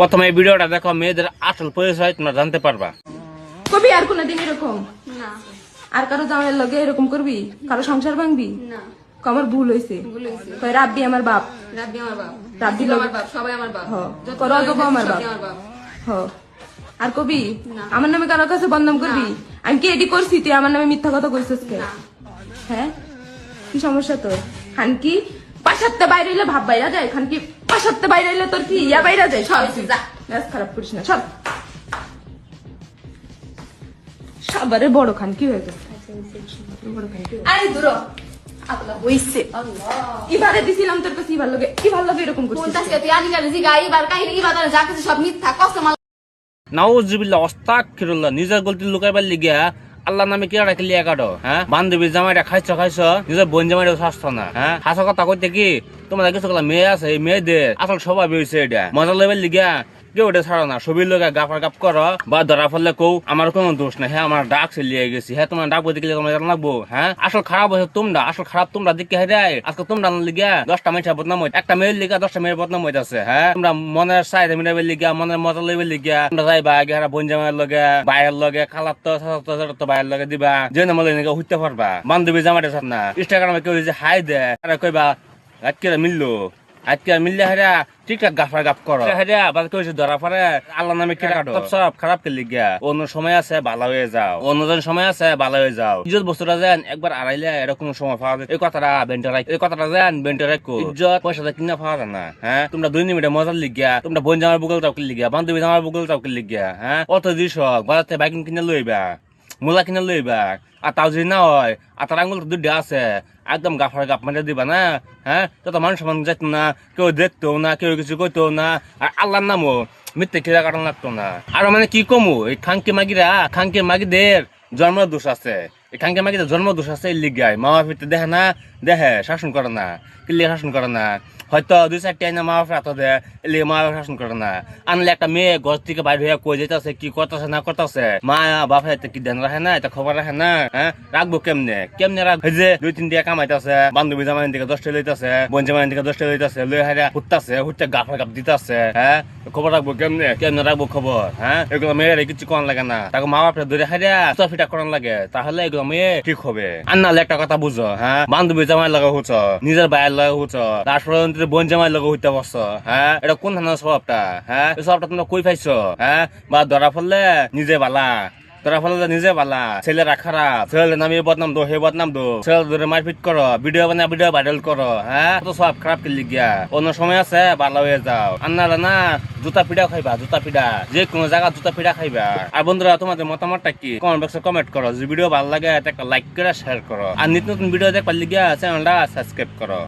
প্রথমে এই ভিডিওটা দেখো, মেয়েদের আসল পরিচয় তোমরা জানতে পারবা। কবি আর কোনদিন এরকম না আর কারো জামাইয়ের লগে এরকম করবি, কারো সংসার ভাঙবি? না আমার ভুল হয়েছে। ভুল হয়েছে। কই রাব্বি আমার বাপ, রাব্বি আমার বাপ, রাব্বি রাব্বি লোক- আমার বাপ, সবাই আমার বাপ। হ। যত করো লোক অগপ আছে, আমার সবই বাপ। আমার বাপ। হ। আর কবি না। আমার নামে কারো কাছে বদনাম করবি? আমি কি এডি করছি তুই আমার নামে মিথ্যা কথা কইছিস কে? না। হ্যাঁ, কি সমস্যা তোর? খান কি পাশাতে বাইরে হইলে ভাব বাইরা যায়? খান কি পাশাতে বাইরে হইলে তোর কি ইয়া বাইরা যায়? সব যা। ব্যাস খারাপ করিস না, সব সবারে বড় খান কি হয়ে গেছে? বড় খান কি হয়ে গেছে? আরে দূর আল্লাহ হইছে এবারে দিছিলাম তোর কাছে কি ভালো লাগে এরকম কোন করছিস? তাসকে তুই আনি করে জিগা এইবার কাহিনী কি বাজারে যা কিছু সব মিথ্যা কসম নাউজুবিল্লাহ, আস্তাগফিরুল্লাহ। নিজের গলতি লুকাইবার লিগিয়া আল্লাহ নামে কি রাখলি একাডো? হ্যাঁ, বান্ধবী জামাইটা খাইছ নিজের বোন জামাইটা স্বাস্থ্য না। হ্যাঁ, হাসা কথা কইতে কি তোমাদের কিছু মেয়ে আছে, এই মেয়েদের আসল স্বভাব হয়েছে এটা। মজা লেবার লিগিয়া কেউ ওটা ছাড়ো না, ছবির লোকে গাফার গাপ করো বা ধরা ফেললে কৌ আমার কোনো দোষ নাই। হ্যাঁ, আমার ডাক লিয়ে গেছি। হ্যাঁ, তোমার ডাক বলতে গেলে তোমার জানা লাগবো। হ্যাঁ, আসল খারাপ হয়েছে তোমরা, আসল খারাপ তোমরা দিকে হেরাই আজকে তোমরা লিগা 10টা মেয়ের বদনাম হইতে, একটা মেয়ের লিগা 10টা মেয়ের বদনাম হইতেছে। হ্যাঁ, তোমরা মনের চাহিদা মিটাবের লিগা, মনের মজা লইবার লিগা তোমরা যাইবা আগে বোন জামাইয়ের লগে, বাইরের লগে, খালার তো বাইরের লগে দিবা, যে নামলে নাকি হইতে পারবা। বান্ধবী জামাইটা সাথ না ইনস্টাগ্রামে কেউ যে হাই দে আরে কইবা আজকে মিললো, আজকে মিললে হেরা ঠিকঠাক গাফার গাপ করো। হেরা বা কেউ ধরা পড়ে আল্লাহ নামে কি রাখো সব খারাপ কে লিগা। অন্য সময় আছে ভালো হয়ে যাও, অন্যজন সময় আছে ভালো হয়ে যাও। ইজ্জত বস্তুটা যেন একবার আড়াইলে এরকম সময় পাওয়া যায়। এই কথাটা বেন্টে রাখ, এই কথাটা যেন বেন্টে রাখো। ইজ্জত পয়সা কিনা পাওয়া যায় না। হ্যাঁ, তোমরা 2 মিনিটে মজার লিগিয়া, তোমরা বোন জামার বুগল চাউকে লিগিয়া, বান্ধবী জামার বুগল চাউকে লিগিয়া। হ্যাঁ, অত দিস বাজার থেকে বাইকিং কিনে লইবা, মূলা কিনে লইবা। আর তাও যদি না হয় আর তার আঙুল দুধ আছে একদম গাফার গাপ মাঝে দিবা না। হ্যাঁ, তত মানুষ মানুষ যেত না, কেউ দেখতো না, কেউ কিছু কইতো না। আর আল্লাহর নামও মিথ্যে খিরা কাটানো লাগতো না। আর মানে কি কমু, এই খাঙ্কি মাগিদের জন্ম দোষ আছে। এই খাঙ্কি মাগিদের জন্ম দোষ আছে। এই লিগায় মা বাপিতে দেখে না, দেখে শাসন করে না, কিলিয়ে শাসন করে না। হয়তো 2-4টি আইনা মা বাপের হাতে দেয়, এলে মা বাপের শাসন করে না। আনলে একটা মেয়ে ঘর থেকে বাইরে হয়ে কই যেতেছে, কি করতেছে না করতেছে, মা বাপে কি ধ্যান রাখে না, এটা খবর রাখে না। হ্যাঁ, রাখবো কেমনে রাখবো? যে 2-3 টাকা কামাইতেছে, বান্ধবী জামাইন থেকে 10টা লইতেছে, বোন জামাইন থেকে 10টা লইতেছে, লই হাইরা হুটতে গাফার গাপ দিতেছে। হ্যাঁ, খবর রাখবো কেমনে রাখবো খবর? হ্যাঁ, এগুলো মেয়ের কিছু করান লাগে না, তাকে মা বাপের ধরে হাইরা ফিটা করান লাগে, তাহলে এগুলো মেয়ে ঠিক হবে। আর নাহলে একটা কথা বুঝো, হ্যাঁ, বান্ধবী জামাই লাগা হচ্ছ, নিজের বাইরের লাগা হচ্ছ, তারপরে বোন জামাই লগা হইতে পারছো। হ্যাঁ, এটা কোন ধরনের স্বভাবটা? হ্যাঁ, এই স্বভাবটা তোমরা কই পাইছো? হ্যাঁ, বা ধরা ফেললে নিজে বালা, ধরা ফেললে নিজে বালা, ছেলেরা খারাপ, ছেলে নামিয়ে বদনাম দো, হে বদনাম দো, ছেলে ধরে মারপিট করো, ভিডিও বানায় ভিডিও ভাইরাল করো। হ্যাঁ, তো সব খারাপ কে লিগিয়া। অন্য সময় আছে ভালো হয়ে যাও। আর না জুতা পিঠা খাইবা, জুতা পিঠা যে কোনো জায়গা জুতা পিঠা খাইবা। আর বন্ধুরা, তোমাদের মতামতটা কি কমেন্ট বক্সে কমেন্ট করো। যদি ভিডিও ভালো লাগে একটা লাইক করে শেয়ার করো। আর নিত্য নতুন ভিডিও দেখবার লিগিয়া চ্যানেলটা সাবস্ক্রাইব করো।